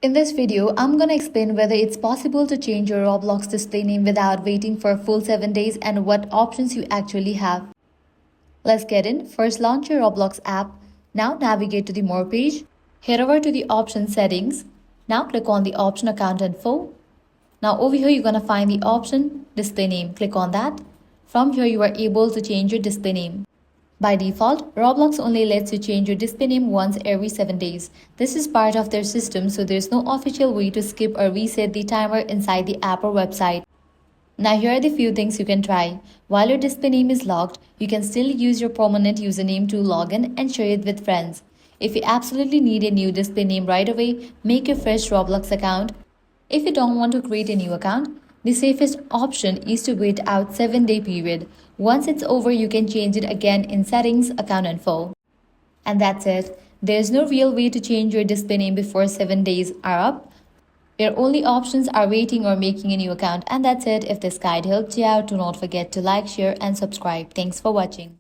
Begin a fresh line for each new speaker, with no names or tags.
In this video, I'm gonna explain whether it's possible to change your Roblox display name without waiting for a full 7 days and what options you actually have. Let's get in. First, launch your Roblox app. Now navigate to the More page. Head over to the option Settings. Now click on the option Account Info. Now over here, you're gonna find the option Display Name. Click on that. From here, you are able to change your display name. By default, Roblox only lets you change your display name once every 7 days. This is part of their system, so there's no official way to skip or reset the timer inside the app or website. Now here are the few things you can try. While your display name is locked, you can still use your permanent username to log in and share it with friends. If you absolutely need a new display name right away, make a fresh Roblox account. If you don't want to create a new account, the safest option is to wait out 7-day period. Once it's over, you can change it again in Settings, Account Info. And that's it. There's no real way to change your display name before 7 days are up. Your only options are waiting or making a new account. And that's it. If this guide helped you out, do not forget to like, share and subscribe. Thanks for watching.